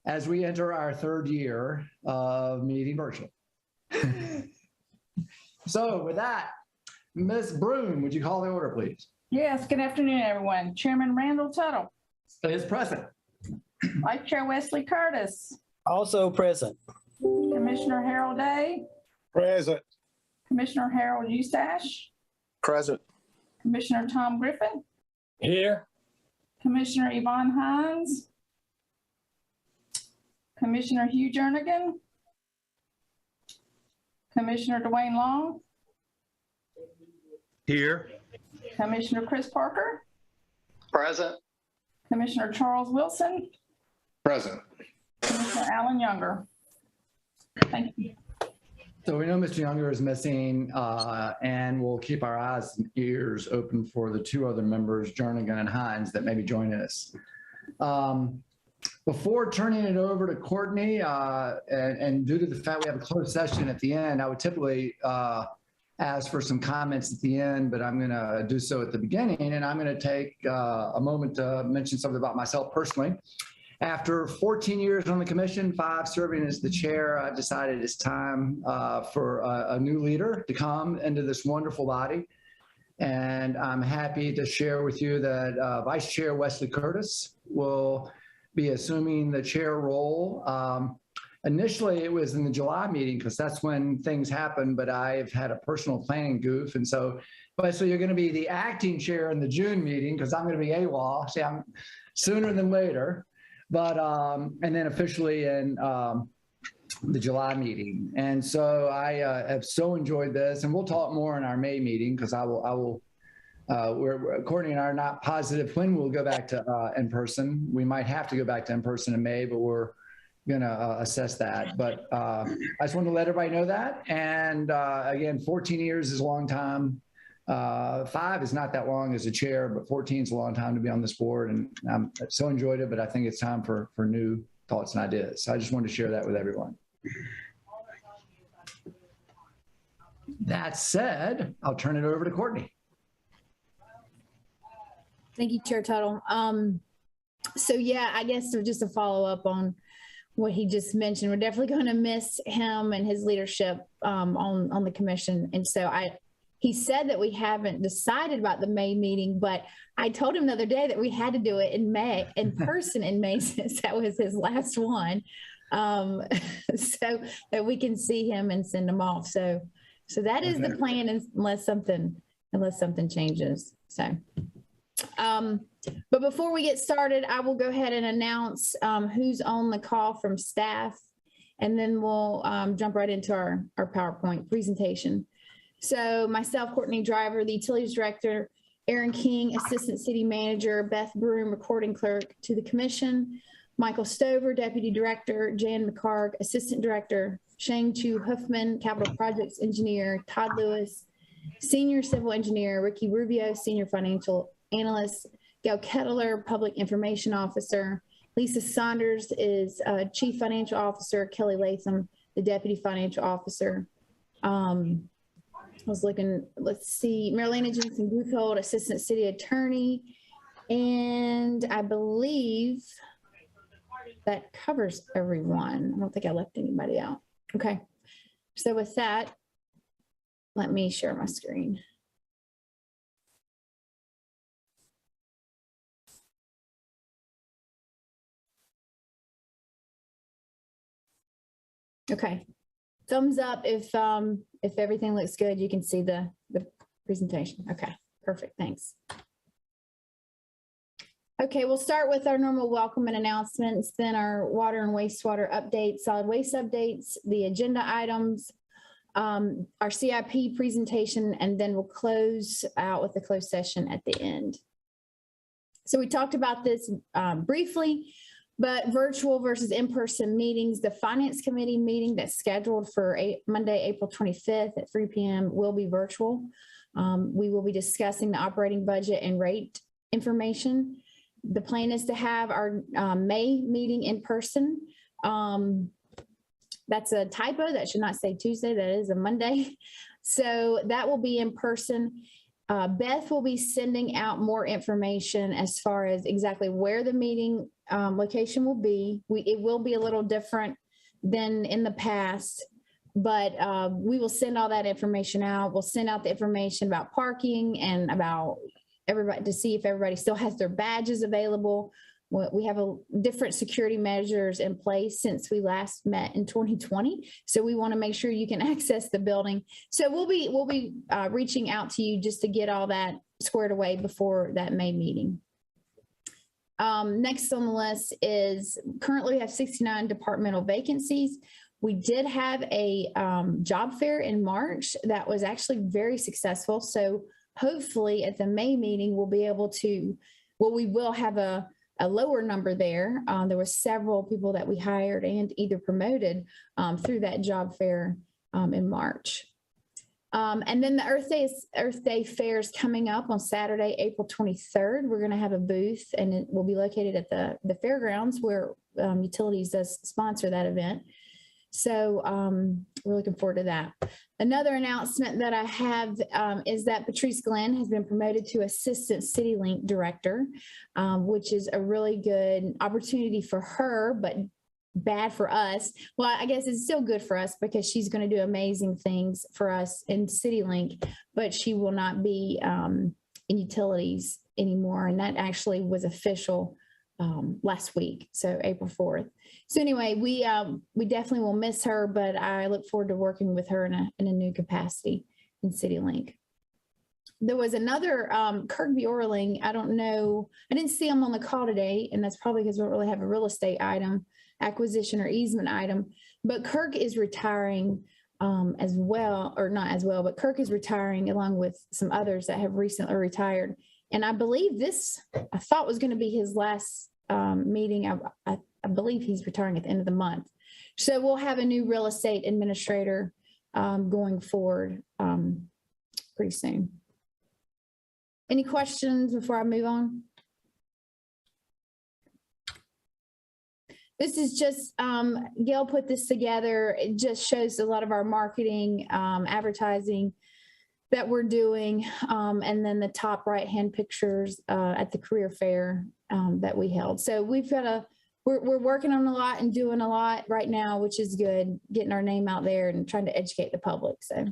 as we enter our third year of meeting virtual. So with that, Ms. Broom, would you call the order, please? Yes, good afternoon, everyone. Chairman Randall Tuttle. Is present. Vice Chair Wesley Curtis. Also present. Commissioner Harold Day. Present. Commissioner Harold Eustache. Present. Commissioner Tom Griffin. Here. Commissioner Yvonne Hines. Commissioner Hugh Jernigan. Commissioner Dwayne Long. Here. Commissioner Chris Parker. Present. Commissioner Charles Wilson. Present. Commissioner Alan Younger. Thank you. So we know Mr. Younger is missing, and we'll keep our eyes and ears open for the two other members, Jernigan and Hines, that may be joining us. Before turning it over to Courtney, and due to the fact we have a closed session at the end, I would typically ask for some comments at the end, but I'm going to do so at the beginning, and I'm going to take a moment to mention something about myself personally. After 14 years on the commission, 5 serving as the chair, I decided it's time for a new leader to come into this wonderful body. And I'm happy to share with you that Vice Chair Wesley Curtis will be assuming the chair role. Initially, it was in the July meeting because that's when things happen, but I've had a personal planning goof. And so you're going to be the acting chair in the June meeting because I'm going to be AWOL. See, I'm sooner than later. But, and then officially in the July meeting. And so I have so enjoyed this, and we'll talk more in our May meeting because Courtney and I are not positive when we'll go back to in-person. We might have to go back to in-person in May, but we're going to assess that. But I just want to let everybody know that. And again, 14 years is a long time. 5 is not that long as a chair, but 14 is a long time to be on this board, and I'm so enjoyed it, but I think it's time for new thoughts and ideas. So I just wanted to share that with everyone. That said, I'll turn it over to Courtney. Thank you, Chair Tuttle. So yeah, I guess just to follow up on what he just mentioned, we're definitely going to miss him and his leadership on the commission. And so he said that we haven't decided about the May meeting, but I told him the other day that we had to do it in May, in person in May, since that was his last one, so that we can see him and send him off. So that is the plan, unless something changes. So, but before we get started, I will go ahead and announce who's on the call from staff, and then we'll jump right into our PowerPoint presentation. So myself, Courtney Driver, the Utilities Director, Aaron King, Assistant City Manager, Beth Broom, Recording Clerk to the Commission, Michael Stover, Deputy Director, Jan McCarg, Assistant Director, Shang Chu Huffman, Capital Projects Engineer, Todd Lewis, Senior Civil Engineer, Ricky Rubio, Senior Financial Analyst, Gail Kettler, Public Information Officer, Lisa Saunders is Chief Financial Officer, Kelly Latham, the Deputy Financial Officer. I was looking, let's see, Marilena Jensen Buchhold, Assistant City Attorney, and I believe that covers everyone. I don't think I left anybody out. Okay, so with that, let me share my screen. Okay. Thumbs up if everything looks good. You can see the presentation. Okay, perfect. Thanks. Okay, we'll start with our normal welcome and announcements, then our water and wastewater updates, solid waste updates, the agenda items, our CIP presentation, and then we'll close out with the closed session at the end. So we talked about this briefly, but virtual versus in-person meetings, the Finance Committee meeting that's scheduled for Monday, April 25th at 3 p.m. will be virtual. We will be discussing the operating budget and rate information. The plan is to have our May meeting in person. That's a typo. That should not say Tuesday. That is a Monday. So that will be in person. Beth will be sending out more information as far as exactly where the meeting location will be. It will be a little different than in the past, but we will send all that information out. We'll send out the information about parking and about everybody to see if everybody still has their badges available. We have different security measures in place since we last met in 2020. So we want to make sure you can access the building. So we'll be reaching out to you just to get all that squared away before that May meeting. Next on the list is currently we have 69 departmental vacancies. We did have a job fair in March that was actually very successful. So hopefully at the May meeting, we'll be able to, we will have a lower number there. There were several people that we hired and either promoted through that job fair in March. And then the Earth Day fair is coming up on Saturday, April 23rd. We're going to have a booth and it will be located at the fairgrounds where Utilities does sponsor that event. So we're looking forward to that. Another announcement that I have is that Patrice Glenn has been promoted to Assistant CityLink Director, which is a really good opportunity for her, but bad for us. Well, I guess it's still good for us because she's going to do amazing things for us in CityLink, but she will not be in Utilities anymore. And that actually was official last week, so April 4th. So anyway, we definitely will miss her, but I look forward to working with her in a new capacity in CityLink. There was another Kirk Bjorling. I don't know. I didn't see him on the call today, and that's probably because we don't really have a real estate item, acquisition or easement item. But Kirk is retiring as well, or not as well, but Kirk is retiring along with some others that have recently retired. And I believe this, I thought was going to be his last meeting. I believe he's retiring at the end of the month. So we'll have a new real estate administrator going forward pretty soon. Any questions before I move on? This is just, Gail put this together. It just shows a lot of our marketing, advertising that we're doing. And then the top right-hand pictures at the career fair that we held. So we've got we're working on a lot and doing a lot right now, which is good, getting our name out there and trying to educate the public. So,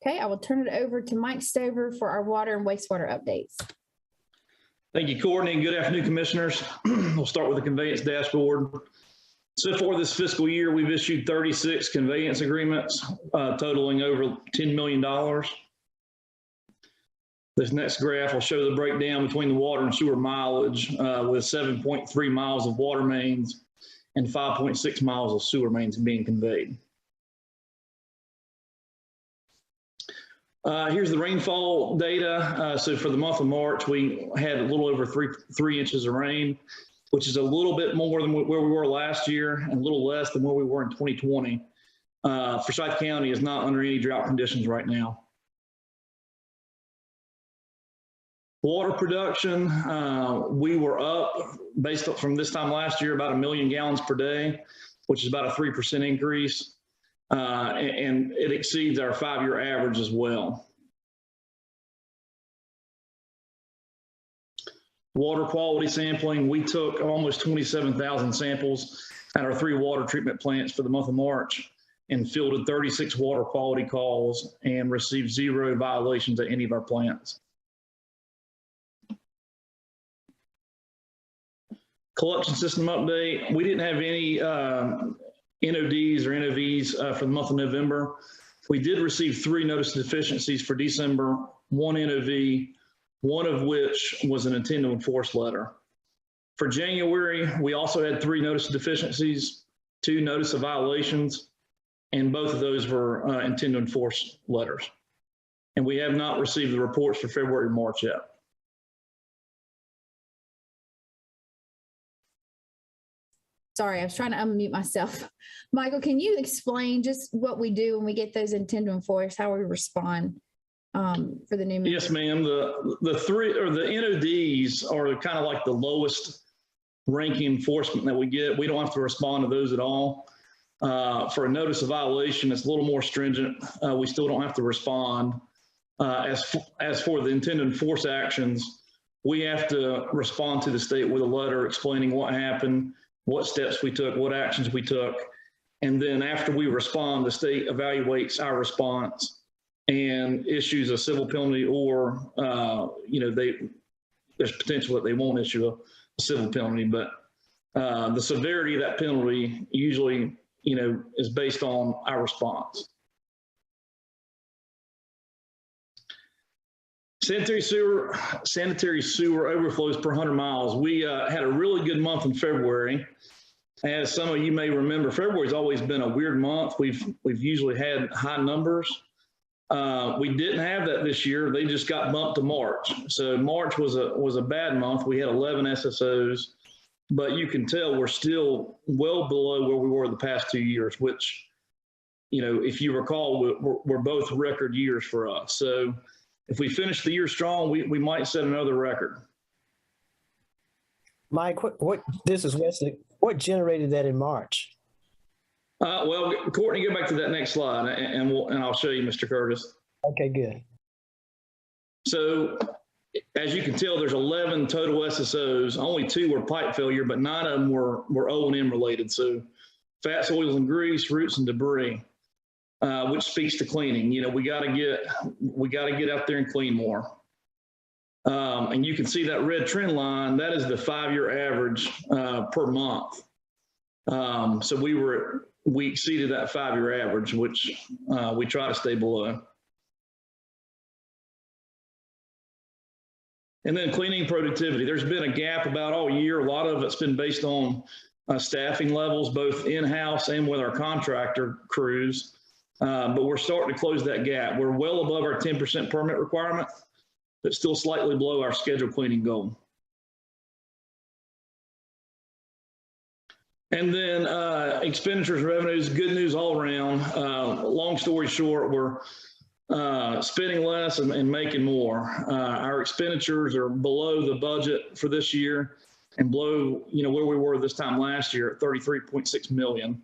okay, I will turn it over to Mike Stover for our water and wastewater updates. Thank you, Courtney, and good afternoon, commissioners. We'll start with the conveyance dashboard. So far this fiscal year, we've issued 36 conveyance agreements totaling over $10 million. This next graph will show the breakdown between the water and sewer mileage with 7.3 miles of water mains and 5.6 miles of sewer mains being conveyed. Here's the rainfall data. So for the month of March, we had a little over three inches of rain, which is a little bit more than where we were last year and a little less than where we were in 2020. Forsyth County is not under any drought conditions right now. Water production, we were up based from this time last year about 1 million gallons per day, which is about a 3% increase. And it exceeds our 5-year average as well. Water quality sampling, we took almost 27,000 samples at our 3 water treatment plants for the month of March and fielded 36 water quality calls and received 0 violations at any of our plants. Collection system update, we didn't have any NODs or NOVs for the month of November. We did receive 3 notice of deficiencies for December, 1 NOV, one of which was an intent to enforce letter. For January, we also had 3 notice of deficiencies, 2 notice of violations, and both of those were intent to enforce letters. And we have not received the reports for February and March yet. Sorry, I was trying to unmute myself. Michael, can you explain just what we do when we get those intent to enforce, how we respond for the new members? Yes, ma'am. The 3 or the NODs are kind of like the lowest ranking enforcement that we get. We don't have to respond to those at all. For a notice of violation, it's a little more stringent. We still don't have to respond. As for the intended enforce actions, we have to respond to the state with a letter explaining what happened, what steps we took, what actions we took. And then after we respond, the state evaluates our response and issues a civil penalty, or, there's potential that they won't issue a civil penalty, but the severity of that penalty usually, is based on our response. Sanitary sewer overflows per 100 miles. We had a really good month in February. As some of you may remember, February's always been a weird month. We've usually had high numbers. We didn't have that this year. They just got bumped to March. So March was a bad month. We had 11 SSOs, but you can tell we're still well below where we were the past 2 years, which, if you recall, we're both record years for us. So if we finish the year strong, we might set another record. Mike, this is Wesley. What generated that in March? Well, Courtney, go back to that next slide, and I'll show you, Mr. Curtis. Okay, good. So, as you can tell, there's 11 total SSOs. Only 2 were pipe failure, but 9 of them were O&M related. So, fats, oils, and grease, roots, and debris, which speaks to cleaning. We got to get out there and clean more. And you can see that red trend line. That is the 5-year average per month. So we exceeded that 5-year average, which we try to stay below. And then cleaning productivity. There's been a gap about all year. A lot of it's been based on staffing levels, both in-house and with our contractor crews. But we're starting to close that gap. We're well above our 10% permit requirement, but still slightly below our scheduled cleaning goal. And then expenditures, revenues, good news all around. Long story short, we're spending less and making more. Our expenditures are below the budget for this year and below, where we were this time last year at $33.6 million.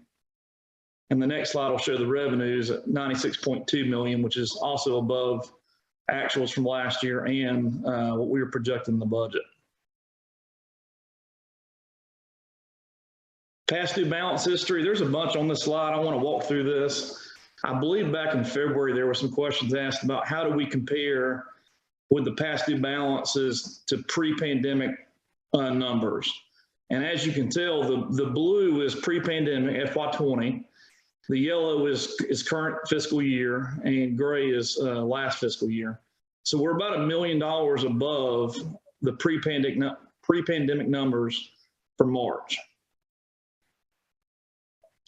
And the next slide will show the revenues at $96.2 million, which is also above actuals from last year and what we were projecting in the budget. Past due balance history, there's a bunch on this slide. I want to walk through this. I believe back in February, there were some questions asked about how do we compare with the past due balances to pre-pandemic numbers. And as you can tell, the blue is pre-pandemic FY20. The yellow is current fiscal year, and gray is last fiscal year. So we're about $1 million above the pre-pandemic numbers for March.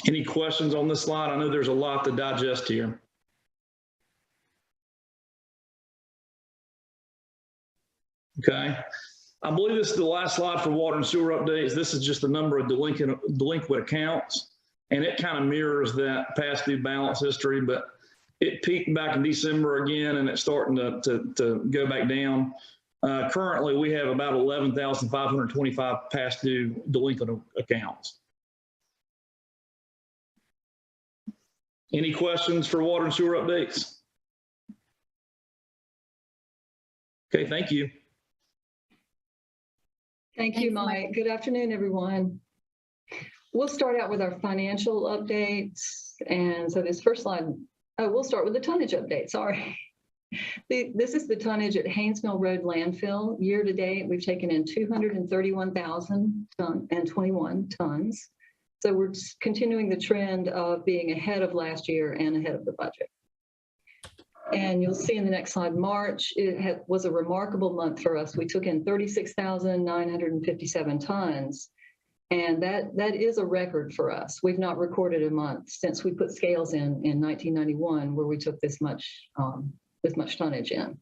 Any questions on this slide? I know there's a lot to digest here. Okay. I believe this is the last slide for water and sewer updates. This is just the number of delinquent accounts, and it kind of mirrors that past due balance history, but it peaked back in December again, and it's starting to go back down. Currently, we have about 11,525 past due delinquent accounts. Any questions for water and sewer updates? Okay, thank you. Thank you, Mike. Good afternoon, everyone. We'll start out with our financial updates. And so this first slide, we'll start with the tonnage update, sorry. This is the tonnage at Haynes Mill Road landfill. Year to date, we've taken in 231,021 tons. So we're just continuing the trend of being ahead of last year and ahead of the budget. And you'll see in the next slide, March, was a remarkable month for us. We took in 36,957 tons. And that is a record for us. We've not recorded a month since we put scales in 1991 where we took this much tonnage in.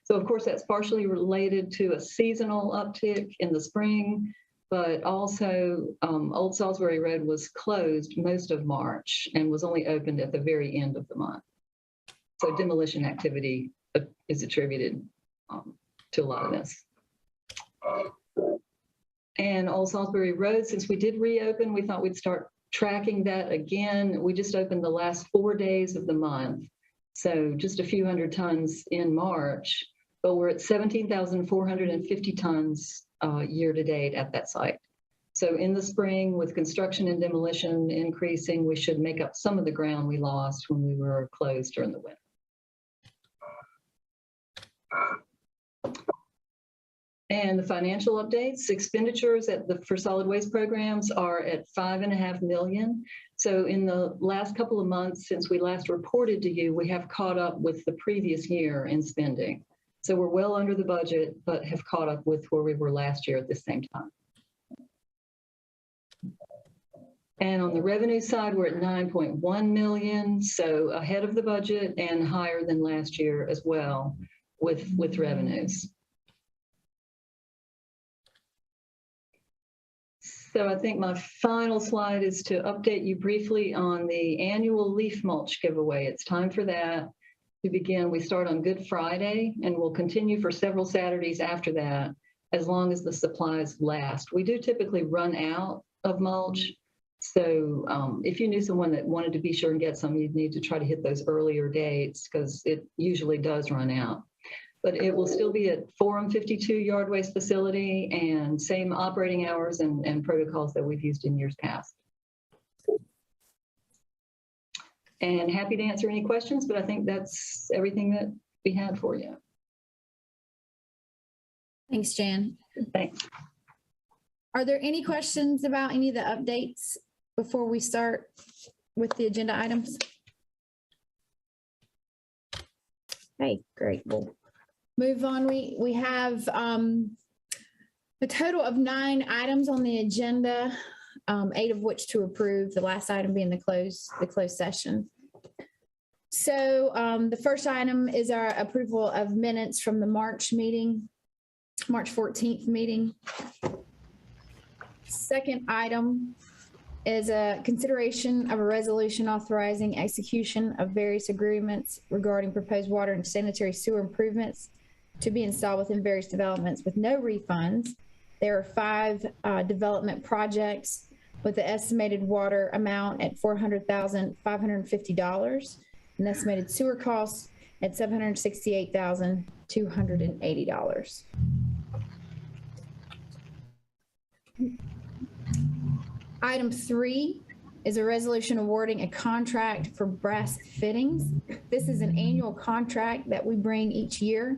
So of course, that's partially related to a seasonal uptick in the spring, but also Old Salisbury Road was closed most of March and was only opened at the very end of the month. So demolition activity is attributed to a lot of this. And Old Salisbury Road, since we did reopen, we thought we'd start tracking that again, we just opened the last 4 days of the month. So just a few hundred tons in March, but we're at 17,450 tons year to date at that site. So in the spring, with construction and demolition increasing, we should make up some of the ground we lost when we were closed during the winter. And the financial updates, expenditures for solid waste programs are at $5.5 million. So in the last couple of months since we last reported to you, we have caught up with the previous year in spending. So we're well under the budget, but have caught up with where we were last year at the same time. And on the revenue side, we're at 9.1 million, so ahead of the budget and higher than last year as well with revenues. So I think my final slide is to update you briefly on the annual leaf mulch giveaway. It's time for that to begin. We start on Good Friday and we'll continue for several Saturdays after that, as long as the supplies last. We do typically run out of mulch. So if you knew someone that wanted to be sure and get some, you'd need to try to hit those earlier dates because it usually does run out. But it will still be at Forum 52 Yard Waste Facility and same operating hours and protocols that we've used in years past. And happy to answer any questions, but I think that's everything that we had for you. Thanks, Jan. Thanks. Are there any questions about any of the updates before we start with the agenda items? Okay, great. We'll move on. We have a total of 9 items on the agenda, 8 of which to approve, the last item being the closed session. So the first item is our approval of minutes from the March meeting, March 14th meeting. Second item is a consideration of a resolution authorizing execution of various agreements regarding proposed water and sanitary sewer improvements to be installed within various developments with no refunds. There are 5 development projects with the estimated water amount at $400,550, an estimated sewer costs at $768,280. Item 3 is a resolution awarding a contract for brass fittings. This is an annual contract that we bring each year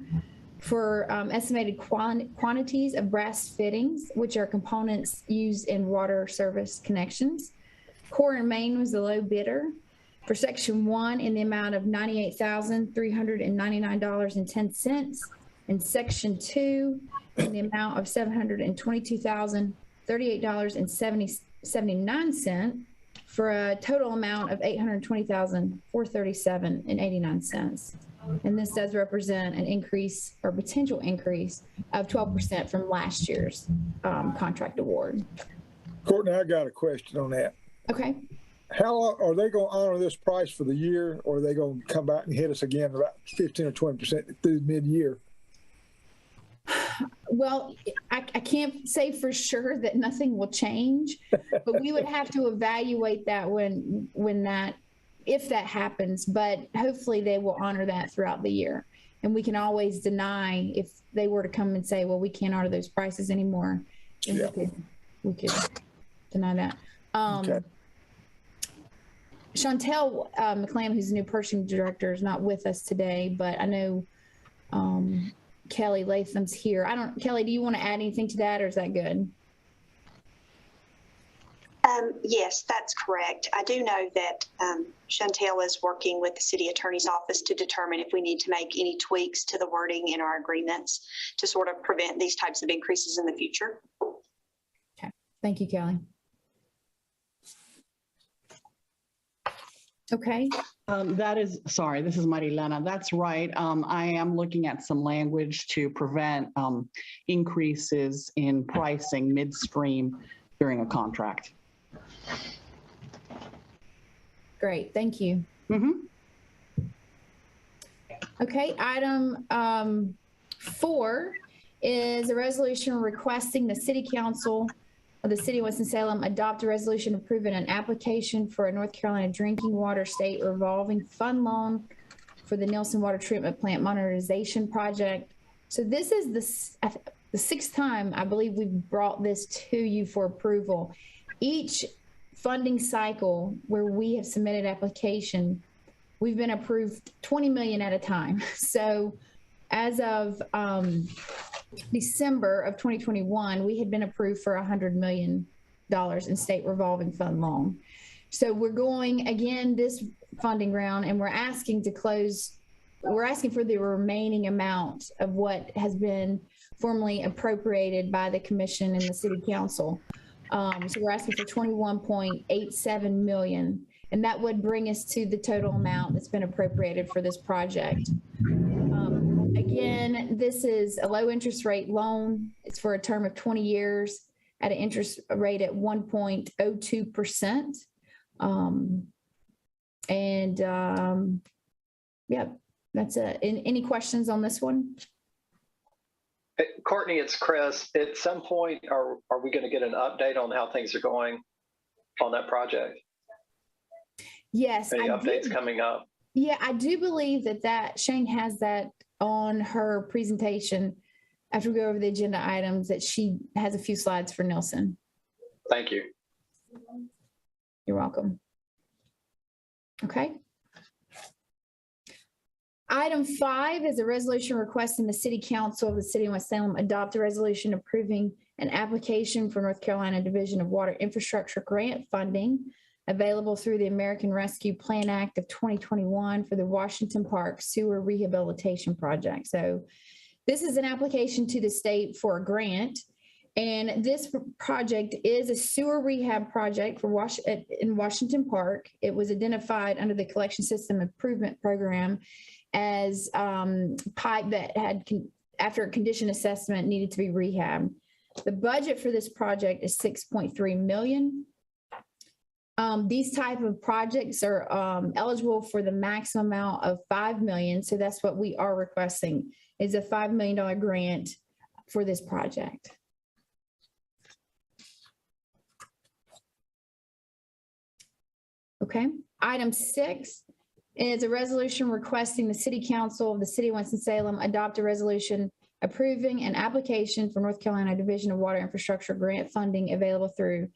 for estimated quantities of brass fittings, which are components used in water service connections. Core and Main was the low bidder for section 1 in the amount of $98,399.10, and section 2 in the amount of $722,038.79 for a total amount of $820,437.89. And this does represent an increase or potential increase of 12% from last year's contract award. Courtney, I got a question on that. Okay. How long are they going to honor this price for the year, or are they going to come back and hit us again about 15 or 20% through mid-year? Well, I can't say for sure that nothing will change, but we would have to evaluate that if that happens, but hopefully they will honor that throughout the year. And we can always deny if they were to come and say, well, we can't honor those prices anymore. And yeah, we could deny that. Okay. Chantel McClam, who's the new purchasing director, is not with us today, but I know Kelly Latham's here. Kelly, do you want to add anything to that, or is that good? Yes, that's correct. I do know that Chantel is working with the city attorney's office to determine if we need to make any tweaks to the wording in our agreements to sort of prevent these types of increases in the future. Okay, thank you, Kelly. Okay. This is Mighty Lena. That's right. I am looking at some language to prevent increases in pricing midstream during a contract. Great, thank you. Mm-hmm. Okay, item 4 is a resolution requesting the city council of the City of Winston-Salem adopt a resolution approving an application for a North Carolina Drinking Water State Revolving Fund Loan for the Nelson Water Treatment Plant Monetization Project. So this is the sixth time I believe we've brought this to you for approval. Each funding cycle where we have submitted application, we've been approved 20 million at a time. So as of December of 2021, we had been approved for $100 million in state revolving fund loan. So we're going again this funding round, and we're asking to close. We're asking for the remaining amount of what has been formally appropriated by the commission and the city council. So we're asking for 21.87 million, and that would bring us to the total amount that's been appropriated for this project. Again, this is a low interest rate loan. It's for a term of 20 years at an interest rate at 1.02%. Yeah, that's it. Any questions on this one? Hey, Courtney, it's Chris. At some point, are we going to get an update on how things are going on that project? Yes. Any updates coming up? Yeah, I do believe that Shane has that on her presentation after we go over the agenda items, that she has a few slides for Nelson. Thank you. You're welcome. Okay. Item 5 is a resolution requesting the City Council of the City of Winston-Salem adopt a resolution approving an application for North Carolina Division of Water Infrastructure grant funding available through the American Rescue Plan Act of 2021 for the Washington Park Sewer Rehabilitation Project. So this is an application to the state for a grant, and this project is a sewer rehab project for in Washington Park. It was identified under the Collection System Improvement Program as pipe that had, after a condition assessment, needed to be rehabbed. The budget for this project is $6.3 million. These type of projects are eligible for the maximum amount of $5 million. So that's what we are requesting, is a $5 million grant for this project. Okay. Item 6 is a resolution requesting the City Council of the City of Winston-Salem adopt a resolution approving an application for North Carolina Division of Water Infrastructure grant funding available through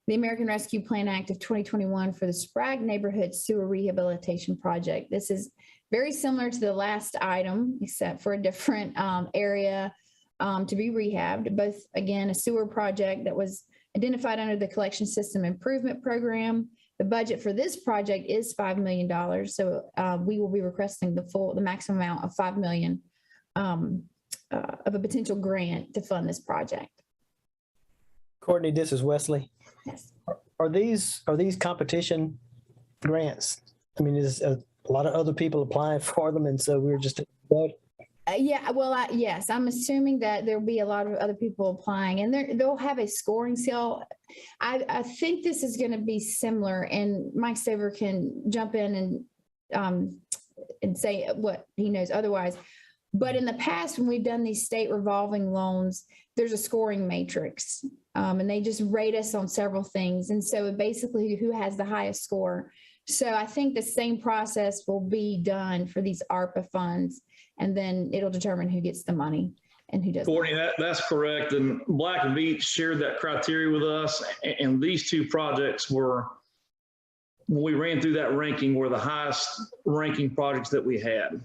the American Rescue Plan Act of 2021 for the Sprague Neighborhood Sewer Rehabilitation Project. This is very similar to the last item, except for a different area to be rehabbed. Both, again, a sewer project that was identified under the Collection System Improvement Program. The budget for this project is $5 million. So we will be requesting the maximum amount of $5 million of a potential grant to fund this project. Courtney, this is Wesley. Yes. Are these competition grants? I mean, there's a lot of other people applying for them, and so we're just. Yeah, well, yes, I'm assuming that there'll be a lot of other people applying, and they'll have a scoring scale. I think this is going to be similar, and Mike Staver can jump in and say what he knows otherwise. But in the past, when we've done these state revolving loans, there's a scoring matrix, and they just rate us on several things. And so basically who has the highest score. So I think the same process will be done for these ARPA funds, and then it'll determine who gets the money and who doesn't. Courtney, that's correct. And Black and Veatch shared that criteria with us. And these two projects were, when we ran through that ranking, were the highest ranking projects that we had.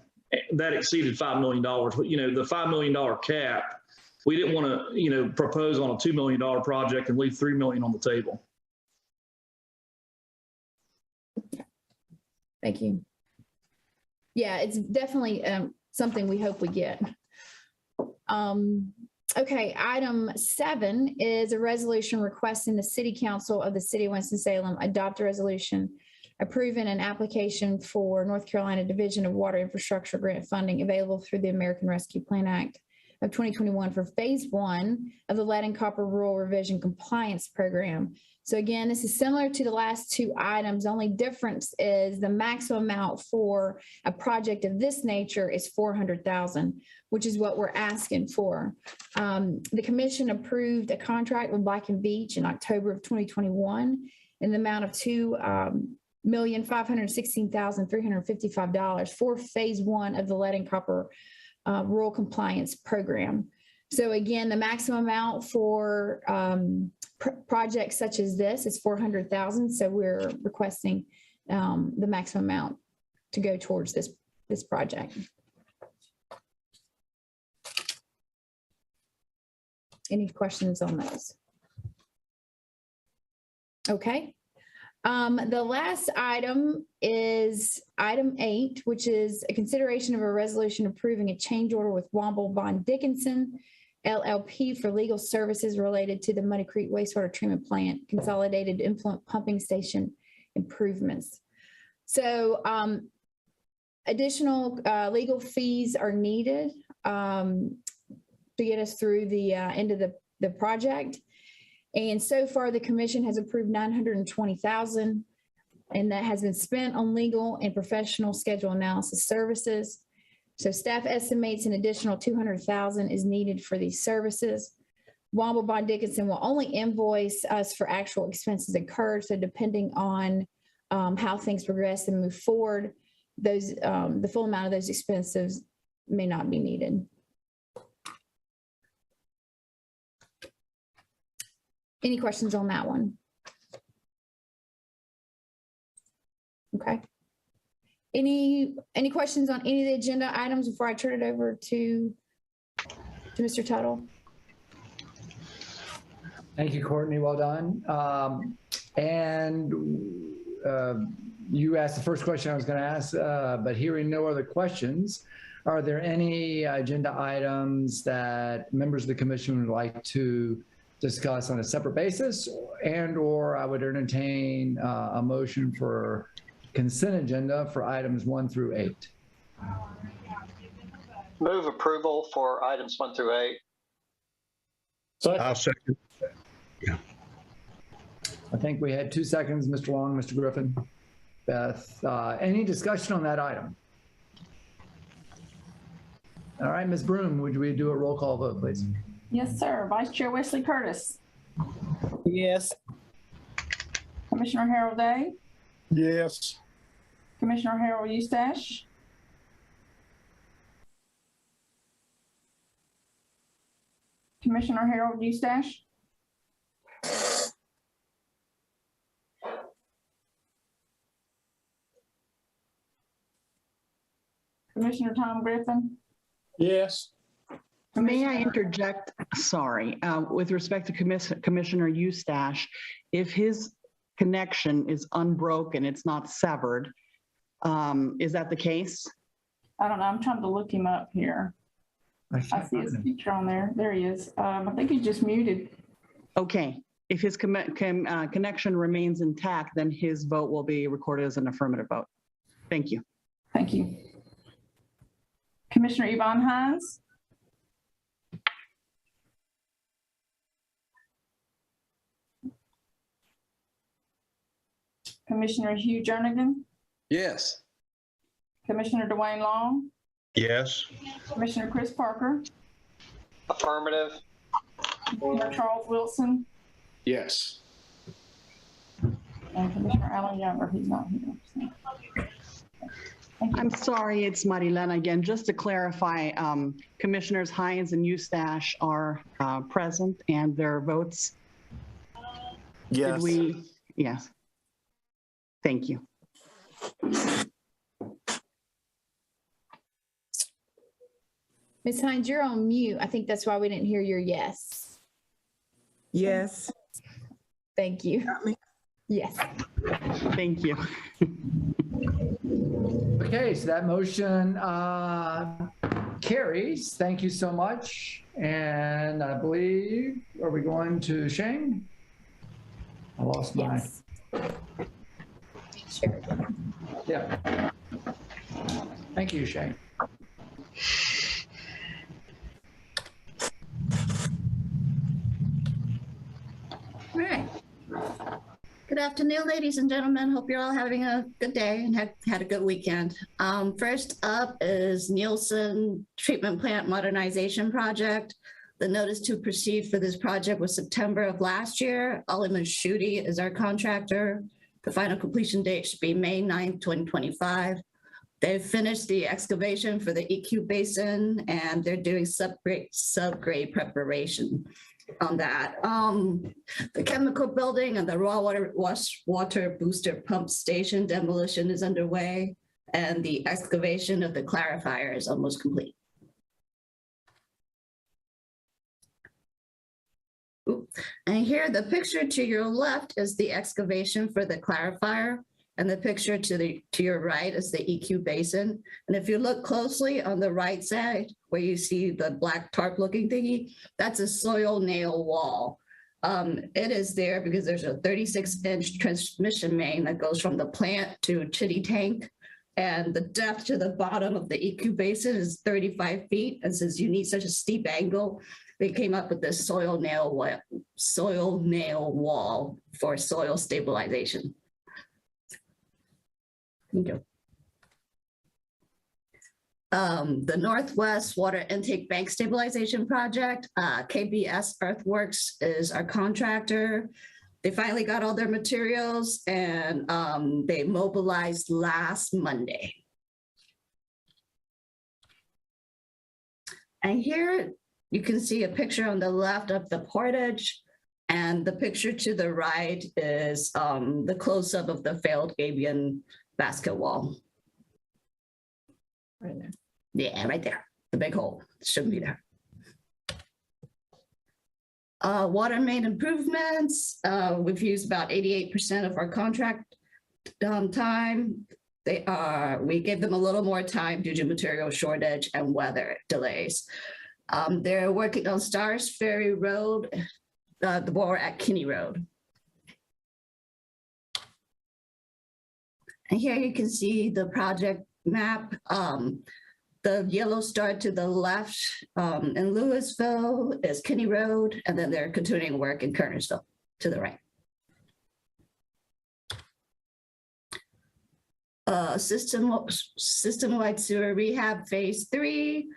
That exceeded $5 million. You know, the $5 million cap, we didn't want to, you know, propose on a $2 million project and leave $3 million on the table. Thank you. Yeah, it's definitely something we hope we get. Okay, item 7 is a resolution requesting the City Council of the City of Winston-Salem adopt a resolution approving an application for North Carolina Division of Water Infrastructure grant funding available through the American Rescue Plan Act of 2021 for phase 1 of the lead and copper rural revision compliance program. So again, this is similar to the last 2 items. The only difference is the maximum amount for a project of this nature is $400,000, which is what we're asking for. The commission approved a contract with Black and Beach in October of 2021 in the amount of $2,516,355 for phase 1 of the lead and copper rural compliance program. So again, the maximum amount for projects such as this is $400,000. So we're requesting the maximum amount to go towards this project. Any questions on those? Okay. The last item is item 8, which is a consideration of a resolution approving a change order with Womble Bond Dickinson LLP for legal services related to the Muddy Creek Wastewater Treatment Plant Consolidated Influent Pumping Station improvements. So additional legal fees are needed to get us through the end of the project. And so far, the commission has approved $920,000, and that has been spent on legal and professional schedule analysis services. So staff estimates an additional $200,000 is needed for these services. Womble Bond Dickinson will only invoice us for actual expenses incurred. So depending on how things progress and move forward, those the full amount of those expenses may not be needed. Any questions on that one? Okay. Any questions on any of the agenda items before I turn it over to Mr. Tuttle? Thank you, Courtney. Well done. You asked the first question I was going to ask, but hearing no other questions, are there any agenda items that members of the commission would like to discuss on a separate basis, or I would entertain a motion for consent agenda for items 1 through 8. Move approval for items 1 through 8. I'll second. Yeah. I think we had 2 seconds, Mr. Long, Mr. Griffin. Beth, any discussion on that item? All right, Ms. Broom, would we do a roll call vote, please? Yes, sir. Vice Chair Wesley Curtis. Yes. Commissioner Harold Day. Yes. Commissioner Harold Eustache. Commissioner Harold Eustache. Commissioner Tom Griffin. Yes. May I interject? Sorry, with respect to Commissioner Eustache, if his connection is unbroken, it's not severed, is that the case? I don't know. I'm trying to look him up here. I see his picture on there. There he is. I think he's just muted. Okay. If his connection remains intact, then his vote will be recorded as an affirmative vote. Thank you. Thank you. Commissioner Yvonne Hines. Commissioner Hugh Jernigan. Yes. Commissioner Dwayne Long. Yes. Commissioner Chris Parker. Affirmative. Commissioner Charles Wilson. Yes. And Commissioner Alan Younger, he's not here. So. Thank you. I'm sorry, it's Marilena again. Just to clarify, Commissioners Hines and Eustache are present and their votes. Yes. Did we? Yes. Thank you. Ms. Hines, you're on mute. I think that's why we didn't hear your yes. Yes. Thank you. Got me? Yes. Thank you. Okay, so that motion carries. Thank you so much. And I believe, are we going to Shane? I lost my. Yes. Sure. Yeah. Thank you, Shane. Good afternoon, ladies and gentlemen. Hope you're all having a good day and had a good weekend. First up is Nielsen Treatment Plant Modernization Project. The notice to proceed for this project was September of last year. Oliver Schutte is our contractor. The final completion date should be May 9th, 2025. They've finished the excavation for the EQ basin and they're doing subgrade preparation on that. The chemical building and the raw water booster pump station demolition is underway, and the excavation of the clarifier is almost complete. And here, the picture to your left is the excavation for the clarifier, and the picture to your right is the EQ basin. And if you look closely on the right side, where you see the black tarp looking thingy, that's a soil nail wall. It is there because there's a 36-inch transmission main that goes from the plant to chitty tank. And the depth to the bottom of the EQ basin is 35 feet. And since you need such a steep angle, they came up with this soil nail wall for soil stabilization. Thank you. The Northwest Water Intake Bank Stabilization Project, KBS Earthworks is our contractor. They finally got all their materials and they mobilized last Monday. And here you can see a picture on the left of the portage, and the picture to the right is the close-up of the failed avian basket wall. Right there. Yeah, right there. The big hole. Shouldn't be there. Water main improvements. We've used about 88% of our contract time. We gave them a little more time due to material shortage and weather delays. They're working on Stars Ferry Road, the bore at Kinney Road. And here you can see the project map. The yellow star to the left in Louisville is Kinney Road, and then they're continuing work in Kernersville to the right. System-wide sewer rehab phase 3.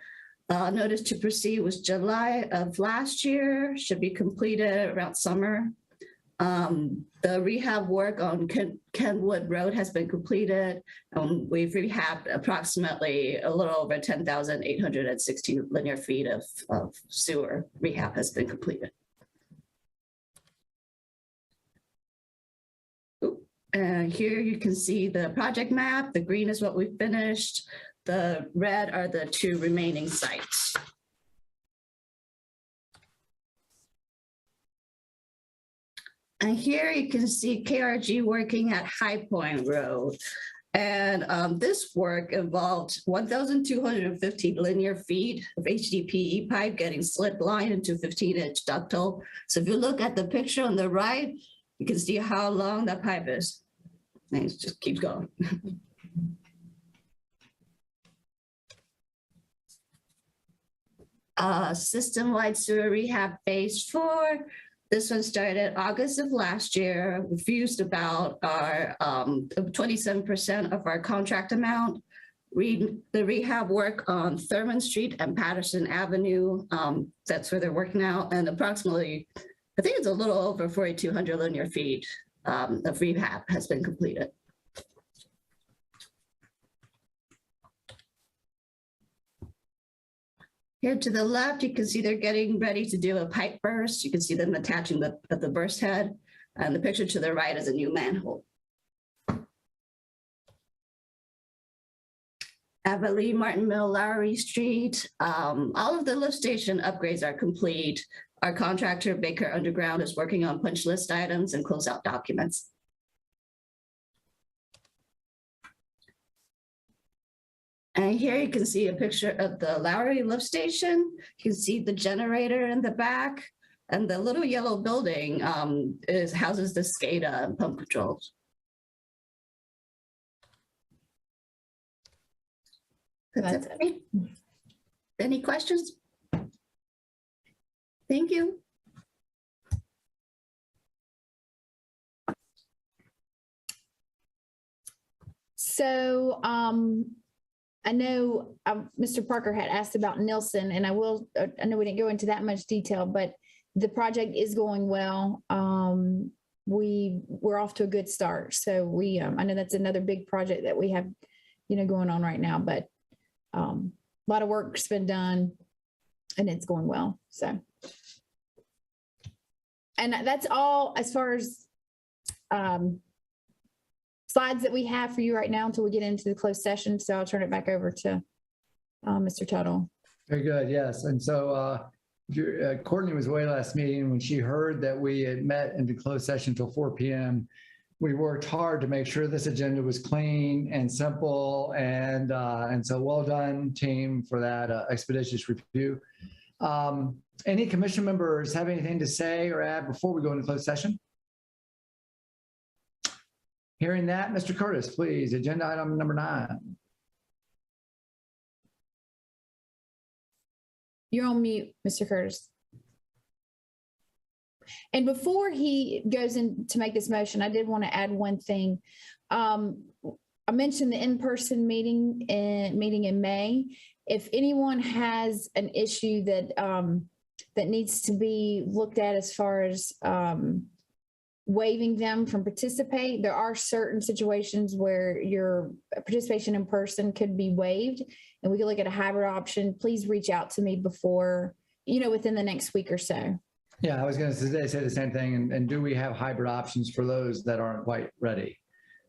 Notice to proceed was July of last year, should be completed around summer. The rehab work on Kenwood Road has been completed. We've rehabbed approximately a little over 10,860 linear feet of sewer rehab has been completed. And here you can see the project map. The green is what we finished. The red are the 2 remaining sites. And here you can see KRG working at High Point Road. And this work involved 1,250 linear feet of HDPE pipe getting slit line into 15-inch ductile. So if you look at the picture on the right, you can see how long that pipe is. And it just keeps going. System-wide sewer rehab phase 4. This one started August of last year. We've used about our 27% of our contract amount. The rehab work on Thurman Street and Patterson Avenue, that's where they're working out, and approximately, I think it's a little over 4,200 linear feet of rehab has been completed. Here to the left, you can see they're getting ready to do a pipe burst. You can see them attaching the burst head. And the picture to the right is a new manhole. Avali, Martin Mill, Lowry Street. All of the lift station upgrades are complete. Our contractor, Baker Underground, is working on punch list items and closeout documents. And here you can see a picture of the Lowry lift station. You can see the generator in the back, and the little yellow building houses the SCADA and pump controls. That's it for me. Any questions? Thank you. So I know Mr. Parker had asked about Nilsson, and I know we didn't go into that much detail, but the project is going well. We're off to a good start. So I know that's another big project that we have, going on right now, but a lot of work's been done and it's going well. So, and that's all as far as slides that we have for you right now until we get into the closed session. So I'll turn it back over to Mr. Tuttle. Very good. Yes. And so Courtney was away last meeting. When she heard that we had met into closed session till 4 p.m., we worked hard to make sure this agenda was clean and simple. And so well done, team, for that expeditious review. Any commission members have anything to say or add before we go into closed session? Hearing that, Mr. Curtis, please, agenda item number 9. You're on mute, Mr. Curtis. And before he goes in to make this motion, I did want to add one thing. I mentioned the in-person meeting in May. If anyone has an issue that that needs to be looked at as far as waiving them from participate, there are certain situations where your participation in person could be waived, and we could look at a hybrid option. Please reach out to me before, within the next week or so. Yeah, I was going to say the same thing. And do we have hybrid options for those that aren't quite ready?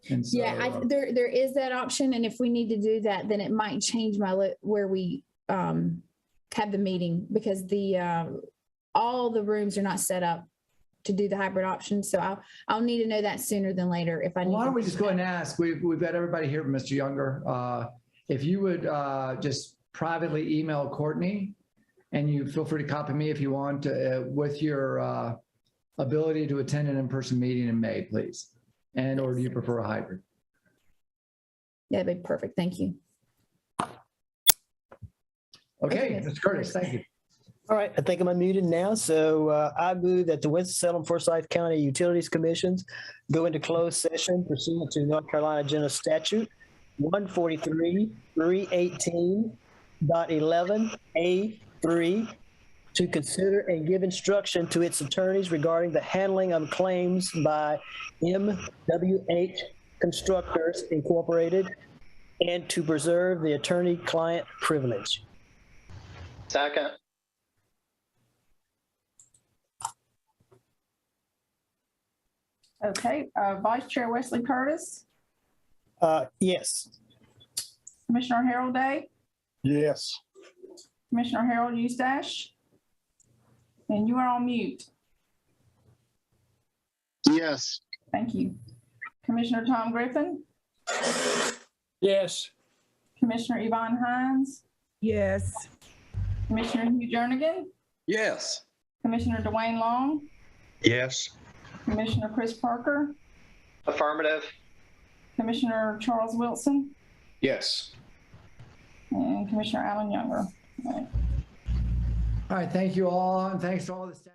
And so, yeah, there is that option. And if we need to do that, then it might change where we have the meeting, because all the rooms are not set up to do the hybrid option. So I'll need to know that sooner than later if I need. Why don't we just go ahead and ask? We've got everybody here, Mr. Younger. If you would just privately email Courtney, and you feel free to copy me if you want, with your ability to attend an in-person meeting in May, please. And or do you prefer a hybrid? Yeah, that'd be perfect. Thank you. Okay, Mr. Curtis, thank you. All right, I think I'm unmuted now. So I move that the Winston-Salem Forsyth County Utilities Commissions go into closed session pursuant to North Carolina General Statute 143.318.11A3 to consider and give instruction to its attorneys regarding the handling of claims by MWH Constructors Incorporated, and to preserve the attorney-client privilege. Second. Okay, Vice Chair Wesley Curtis, Yes. Commissioner Harold Day, Yes. Commissioner Harold Eustache, and you are on mute. Yes. Thank you. Commissioner Tom Griffin, Yes. Commissioner Yvonne Hines, Yes. Commissioner Hugh Jernigan, Yes. Commissioner Dwayne Long, Yes. Commissioner Chris Parker, Affirmative. Commissioner Charles Wilson, Yes. and Commissioner Alan Younger. All right, thank you all, and thanks to all the staff.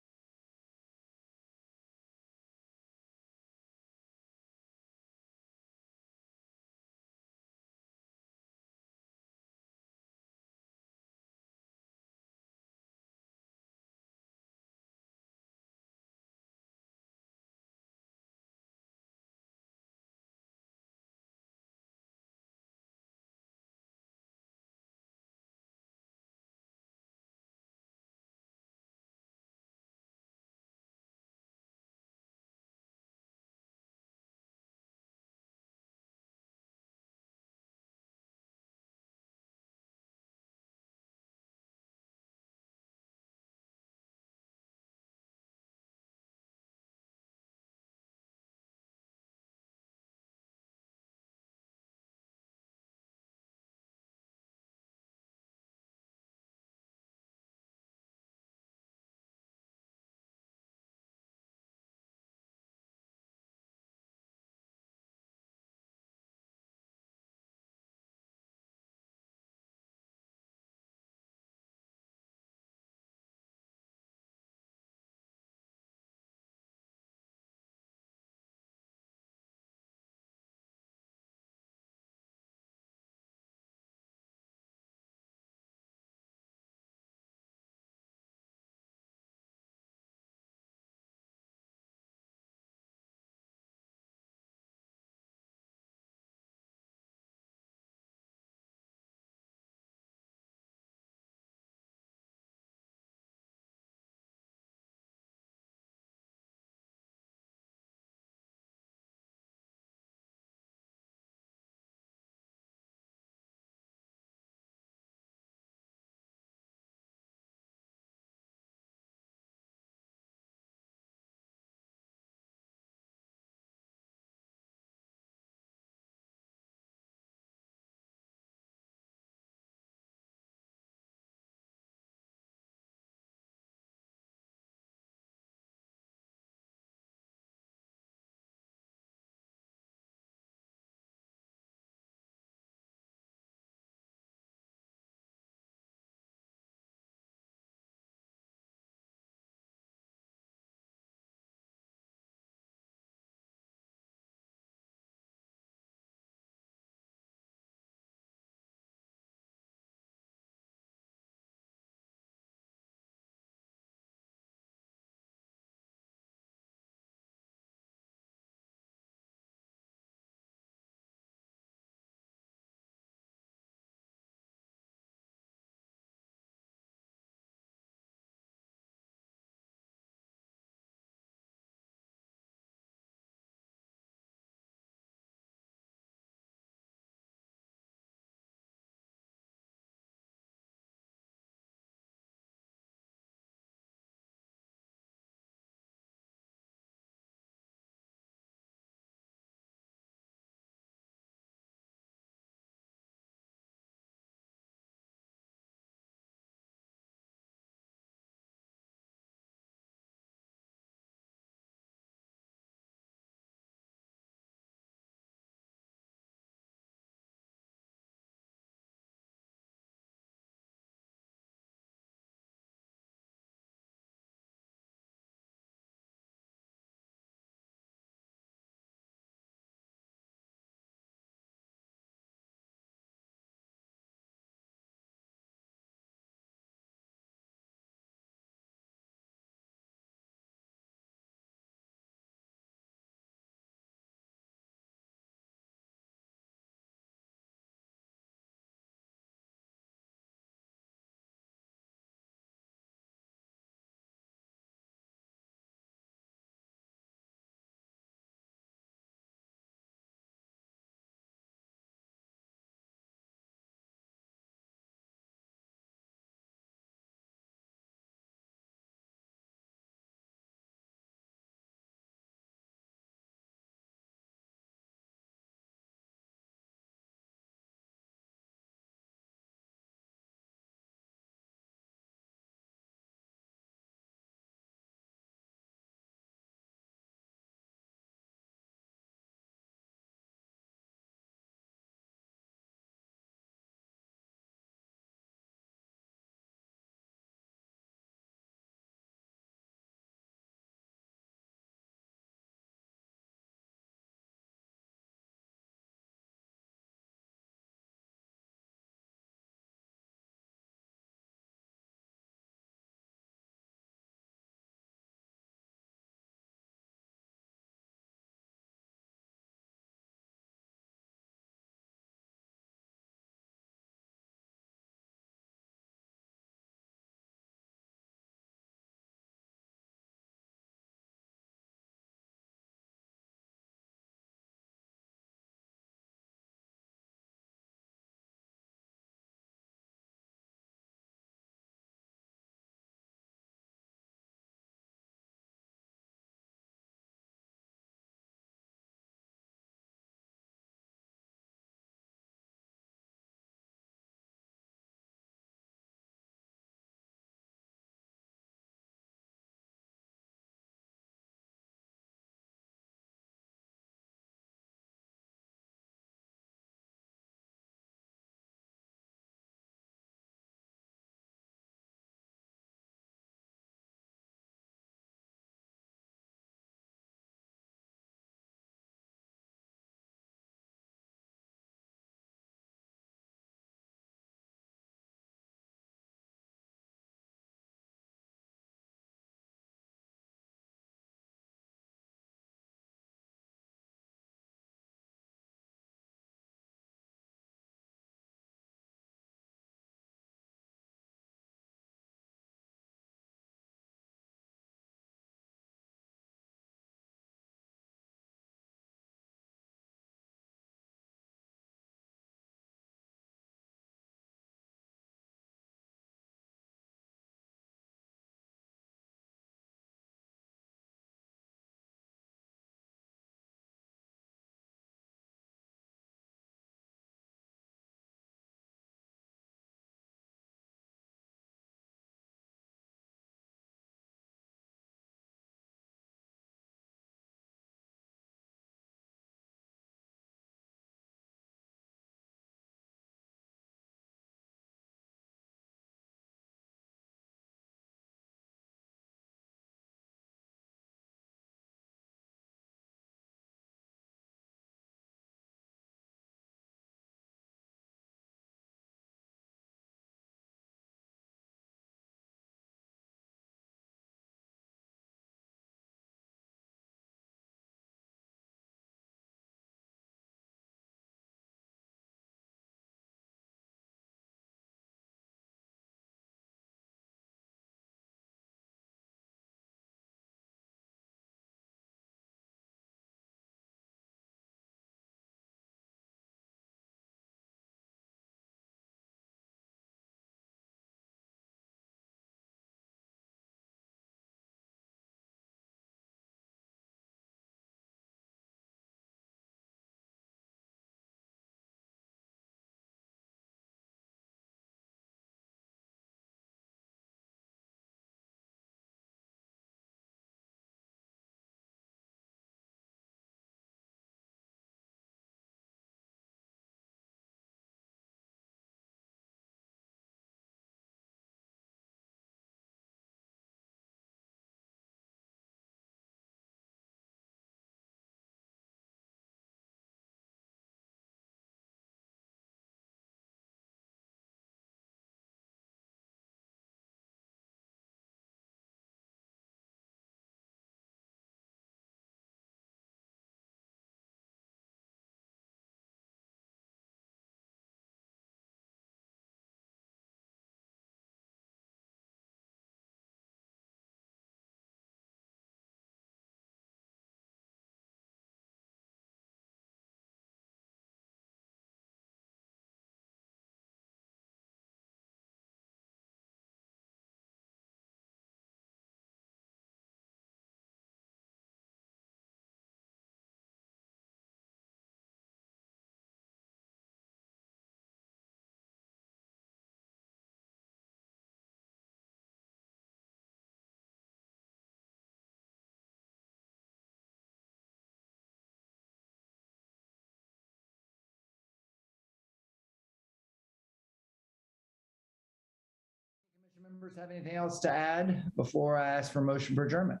Members have anything else to add before I ask for motion for adjournment?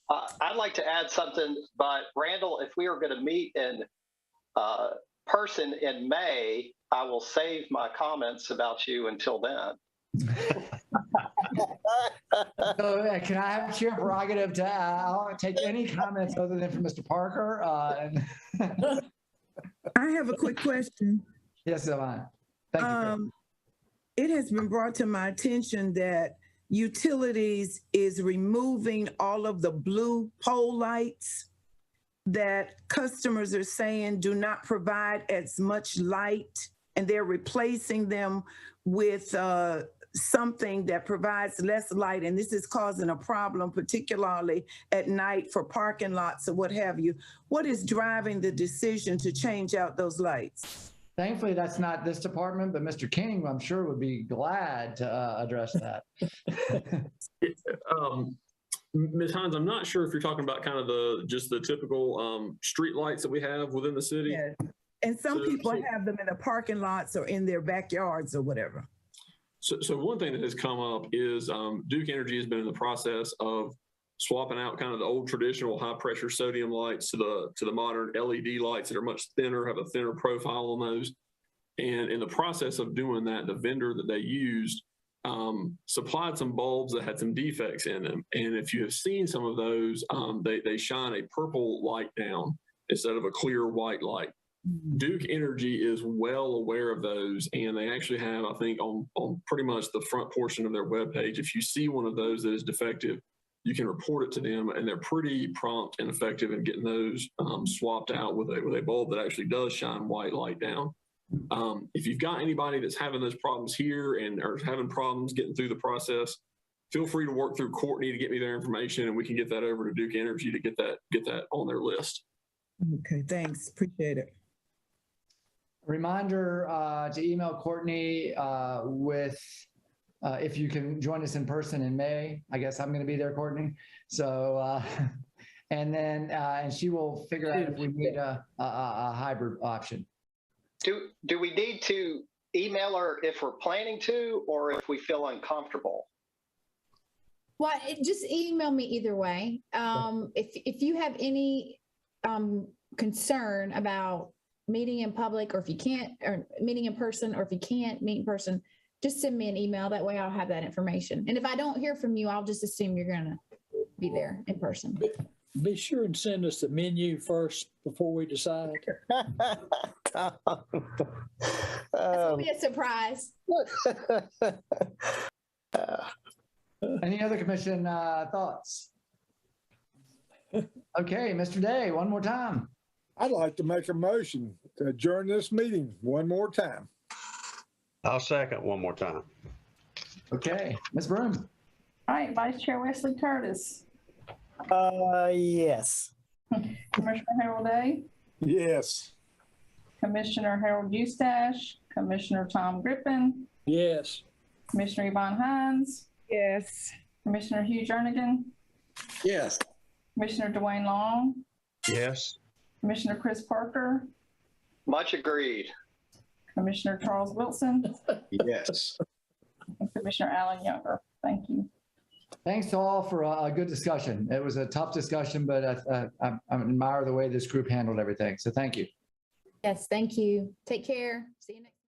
I'd like to add something, but Randall, if we are going to meet in person in May, I will save my comments about you until then. So, can I have chair prerogative to I'll take any comments other than from Mr. Parker? I have a quick question. Yes, Yvonne. Thank you. It has been brought to my attention that utilities is removing all of the blue pole lights that customers are saying do not provide as much light, and they're replacing them with something that provides less light, and this is causing a problem, particularly at night for parking lots or what have you. What is driving the decision to change out those lights? Thankfully, that's not this department, but Mr. King, I'm sure, would be glad to address that. Ms. Hines, I'm not sure if you're talking about kind of just the typical street lights that we have within the city. Yeah. And some people have them in the parking lots or in their backyards or whatever. So one thing that has come up is Duke Energy has been in the process of swapping out kind of the old traditional high pressure sodium lights to the modern LED lights that are much thinner, have a thinner profile on those. And in the process of doing that, the vendor that they used supplied some bulbs that had some defects in them. And if you have seen some of those, they shine a purple light down instead of a clear white light. Duke Energy is well aware of those, and they actually have, I think, on pretty much the front portion of their webpage, if you see one of those that is defective, you can report it to them, and they're pretty prompt and effective in getting those swapped out with a bulb that actually does shine white light down. If you've got anybody that's having those problems here and are having problems getting through the process, feel free to work through Courtney to get me their information, and we can get that over to Duke Energy to get that on their list. Okay, thanks. Appreciate it. Reminder to email Courtney with if you can join us in person in May. I guess I'm going to be there, Courtney. So, and then and she will figure out if we need a hybrid option. Do we need to email her if we're planning to, or if we feel uncomfortable? Well, just email me either way. If you have any concern about meeting in public, or if you can't, or meeting in person, or if you can't meet in person, just send me an email. That way I'll have that information. And if I don't hear from you, I'll just assume you're going to be there in person. Be sure and send us the menu first before we decide. That's going to be a surprise. Any other commission thoughts? Okay, Mr. Day, one more time. I'd like to make a motion to adjourn this meeting one more time. I'll second one more time. Okay, Ms. Broom. All right, Vice Chair Wesley Curtis. Yes. Commissioner Harold Day. Yes. Commissioner Harold Eustache. Commissioner Tom Griffin. Yes. Commissioner Yvonne Hines. Yes. Commissioner Hugh Jernigan. Yes. Commissioner Dwayne Long. Yes. Commissioner Chris Parker. Much agreed. Commissioner Charles Wilson. Yes. And Commissioner Alan Younger. Thank you. Thanks to all for a good discussion. It was a tough discussion, but I admire the way this group handled everything. So thank you. Yes, thank you. Take care. See you next time.